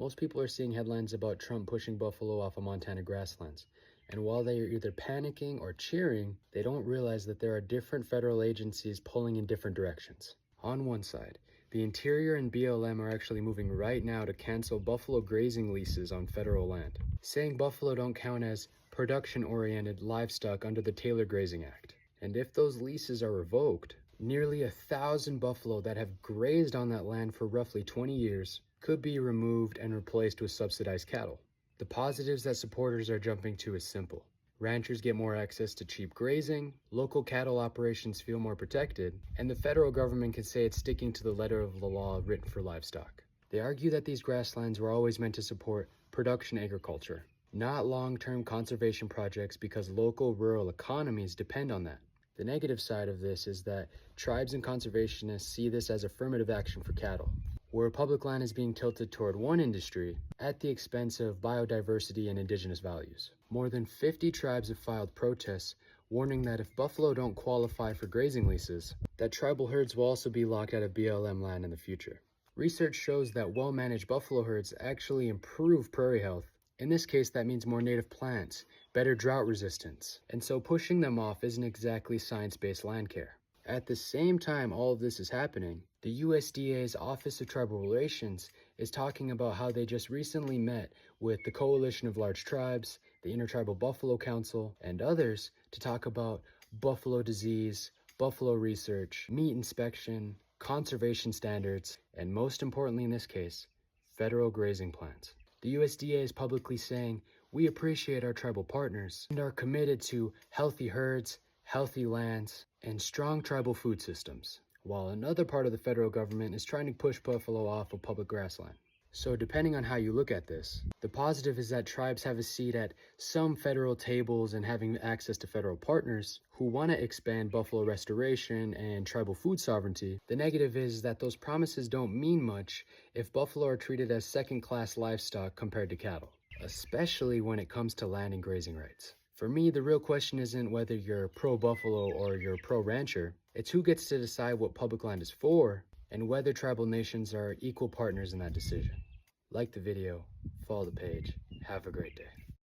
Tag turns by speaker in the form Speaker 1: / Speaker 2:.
Speaker 1: Most people are seeing headlines about Trump pushing buffalo off of Montana grasslands. And while they are either panicking or cheering, they don't realize that there are different federal agencies pulling in different directions. On one side, the Interior and BLM are actually moving right now to cancel buffalo grazing leases on federal land, saying buffalo don't count as production-oriented livestock under the Taylor Grazing Act. And if those leases are revoked, nearly 1,000 buffalo that have grazed on that land for roughly 20 years could be removed and replaced with subsidized cattle. The positives that supporters are jumping to is simple. Ranchers get more access to cheap grazing, local cattle operations feel more protected, and the federal government can say it's sticking to the letter of the law written for livestock. They argue that these grasslands were always meant to support production agriculture, not long-term conservation projects, because local rural economies depend on that. The negative side of this is that tribes and conservationists see this as affirmative action for cattle, where public land is being tilted toward one industry at the expense of biodiversity and indigenous values. More than 50 tribes have filed protests warning that if buffalo don't qualify for grazing leases, that tribal herds will also be locked out of BLM land in the future. Research shows that well-managed buffalo herds actually improve prairie health. In this case, that means more native plants, better drought resistance, and so pushing them off isn't exactly science-based land care. At the same time all of this is happening, the USDA's Office of Tribal Relations is talking about how they just recently met with the Coalition of Large Tribes, the Intertribal Buffalo Council, and others to talk about buffalo disease, buffalo research, meat inspection, conservation standards, and most importantly in this case, federal grazing plans. The USDA is publicly saying, "We appreciate our tribal partners and are committed to healthy herds, healthy lands, and strong tribal food systems," while another part of the federal government is trying to push buffalo off of public grassland. So depending on how you look at this, the positive is that tribes have a seat at some federal tables and having access to federal partners who want to expand buffalo restoration and tribal food sovereignty. The negative is that those promises don't mean much if buffalo are treated as second-class livestock compared to cattle, especially when it comes to land and grazing rights. For me, the real question isn't whether you're pro-buffalo or you're pro-rancher. It's who gets to decide what public land is for and whether tribal nations are equal partners in that decision. Like the video, follow the page. Have a great day.